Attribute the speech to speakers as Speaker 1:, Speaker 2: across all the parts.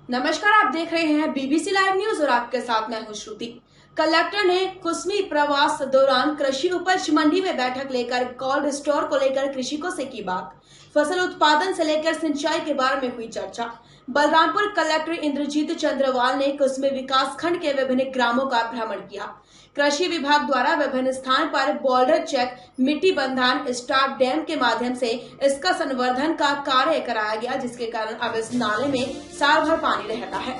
Speaker 1: नमस्कार, आप देख रहे हैं बीबीसी लाइव न्यूज और आपके साथ मैं हूं श्रुति। कलेक्टर ने कुसमी प्रवास दौरान कृषि उपज मंडी में बैठक लेकर कोल्ड स्टोर को लेकर कृषकों से की बात। फसल उत्पादन से लेकर सिंचाई के बारे में हुई चर्चा। बलरामपुर कलेक्टर इंद्रजीत चंद्रवाल ने कुसमी विकास खंड के विभिन्न ग्रामों का भ्रमण किया। कृषि विभाग द्वारा विभिन्न स्थान पर बोल्डर चेक, मिट्टी बंधान, स्टाफ डैम के माध्यम से इसका संवर्धन का कार्य कराया गया, जिसके कारण अब इस नाले में साल भर पानी रहता है।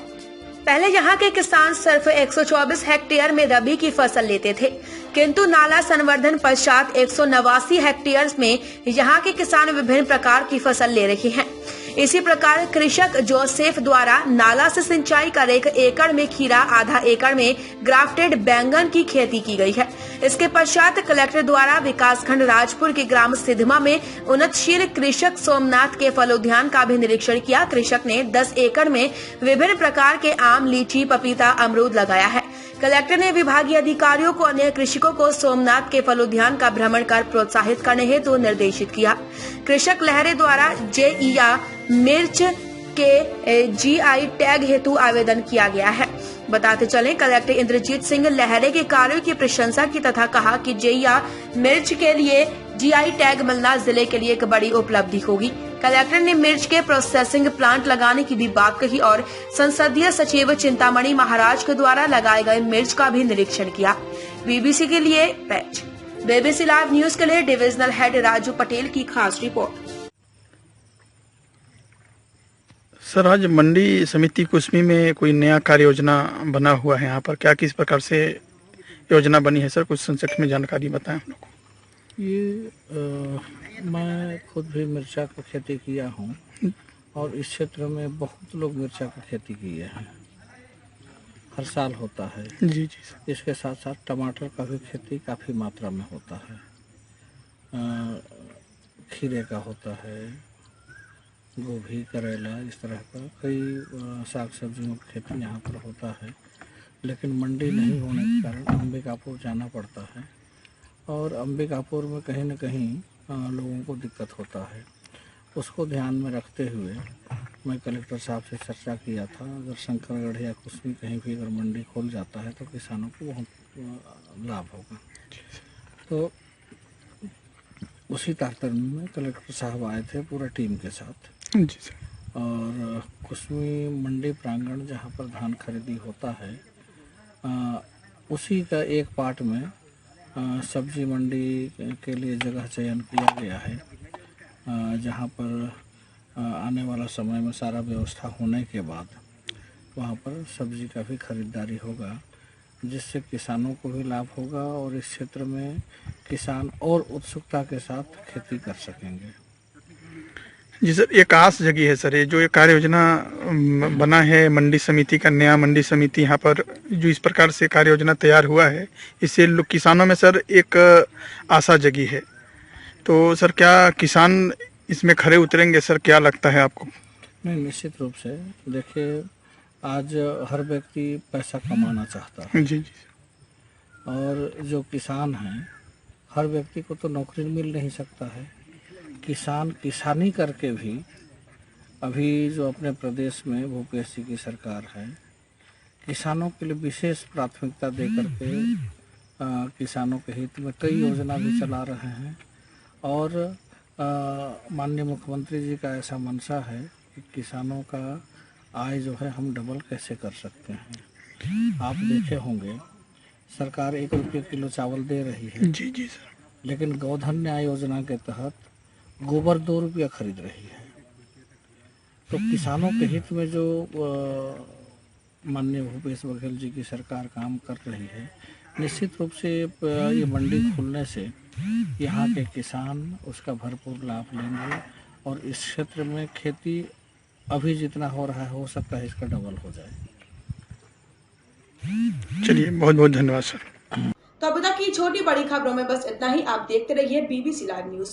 Speaker 1: पहले यहाँ के किसान सिर्फ 124 हेक्टेयर में रबी की फसल लेते थे, किंतु नाला संवर्धन पश्चात 189 हेक्टेयर में यहाँ के किसान विभिन्न प्रकार की फसल ले रहे हैं। इसी प्रकार कृषक जोसेफ द्वारा नाला से सिंचाई कर 1 एकड़ में खीरा, आधा एकड़ में ग्राफ्टेड बैंगन की खेती की गई है। इसके पश्चात कलेक्टर द्वारा विकासखंड राजपुर के ग्राम सिद्धमा में उन्नतशील कृषक सोमनाथ के फलोद्यान का भी निरीक्षण किया। कृषक ने 10 एकड़ में विभिन्न प्रकार के आम, लीची, पपीता, अमरूद लगाया है। कलेक्टर ने विभागीय अधिकारियों को अन्य कृषकों को सोमनाथ के फलोद्यान का भ्रमण कर प्रोत्साहित करने हेतु निर्देशित किया। कृषक लहरे द्वारा जेईया मिर्च के जीआई टैग हेतु आवेदन किया गया है। बताते चलें, कलेक्टर इंद्रजीत सिंह लहरे के कार्यों की प्रशंसा की तथा कहा कि जेईया मिर्च के लिए जीआई टैग मिलना जिले के लिए एक बड़ी उपलब्धि होगी। कलेक्टर ने मिर्च के प्रोसेसिंग प्लांट लगाने की भी बात कही और संसदीय सचिव चिंतामणि महाराज के द्वारा लगाए गए मिर्च का भी निरीक्षण किया। बीबीसी के लिए पैच बीबीसी लाइव न्यूज के लिए डिविजनल हेड राजू पटेल की खास रिपोर्ट।
Speaker 2: सर, आज मंडी समिति कुसमी में कोई नया कार्य योजना बना हुआ है, यहाँ पर क्या किस प्रकार से योजना बनी है सर? कुछ संक्षिप्त में जानकारी बताएं हम लोग को।
Speaker 3: मैं खुद भी मिर्चा की खेती किया हूँ और इस क्षेत्र में बहुत लोग मिर्चा की खेती किए हैं, हर साल होता है।
Speaker 2: जी सर।
Speaker 3: इसके साथ साथ टमाटर का भी खेती काफ़ी मात्रा में होता है, खीरे का होता है, गोभी, करेला, इस तरह का कई साग सब्जियों की खेती यहाँ पर होता है। लेकिन मंडी नहीं होने के कारण अंबिकापुर जाना पड़ता है और अंबिकापुर में कहीं न कहीं लोगों को दिक्कत होता है। उसको ध्यान में रखते हुए मैं कलेक्टर साहब से चर्चा किया था, अगर शंकरगढ़ या कुसमी कहीं भी अगर मंडी खोल जाता है तो किसानों को बहुत लाभ होगा। तो उसी तारतम्य में कलेक्टर साहब आए थे पूरा टीम के साथ।
Speaker 2: जी सर।
Speaker 3: और कुसमी मंडी प्रांगण जहाँ पर धान खरीदी होता है, उसी का एक पार्ट में सब्जी मंडी के लिए जगह चयन किया गया है, जहाँ पर आने वाला समय में सारा व्यवस्था होने के बाद वहाँ पर सब्जी का भी खरीदारी होगा, जिससे किसानों को भी लाभ होगा और इस क्षेत्र में किसान और उत्सुकता के साथ खेती कर सकेंगे।
Speaker 2: जी सर, एक आस जगी है सर, ये जो ये कार्य योजना बना है मंडी समिति का, नया मंडी समिति यहाँ पर जो इस प्रकार से कार्य योजना तैयार हुआ है, इससे किसानों में सर एक आशा जगी है। तो सर, क्या किसान इसमें खरे उतरेंगे सर? क्या लगता है आपको?
Speaker 3: नहीं, निश्चित रूप से देखिए, आज हर व्यक्ति पैसा कमाना चाहता है।
Speaker 2: जी।
Speaker 3: और जो किसान हैं, हर व्यक्ति को तो नौकरी मिल नहीं सकता है। किसान किसानी करके भी अभी जो अपने प्रदेश में भूपेश जी की सरकार है, किसानों के लिए विशेष प्राथमिकता दे करके किसानों के हित में कई योजना भी चला रहे हैं। और माननीय मुख्यमंत्री जी का ऐसा मंशा है कि किसानों का आय जो है हम डबल कैसे कर सकते हैं। आप देखे होंगे, सरकार 1 रुपये किलो चावल दे रही है।
Speaker 2: जी सर।
Speaker 3: लेकिन गोधन न्याय योजना के तहत गोबर 2 रुपया खरीद रही है। तो किसानों के हित में जो माननीय भूपेश बघेल जी की सरकार काम कर रही है, निश्चित रूप से ये मंडी खुलने से यहाँ के किसान उसका भरपूर लाभ लेंगे और इस क्षेत्र में खेती अभी जितना हो रहा है, हो सकता है इसका डबल हो जाए।
Speaker 2: चलिए, बहुत बहुत धन्यवाद सर।
Speaker 1: तो अभी तक की छोटी बड़ी खबरों में बस इतना ही। आप देखते रहिए बीबीसी लाइव न्यूज।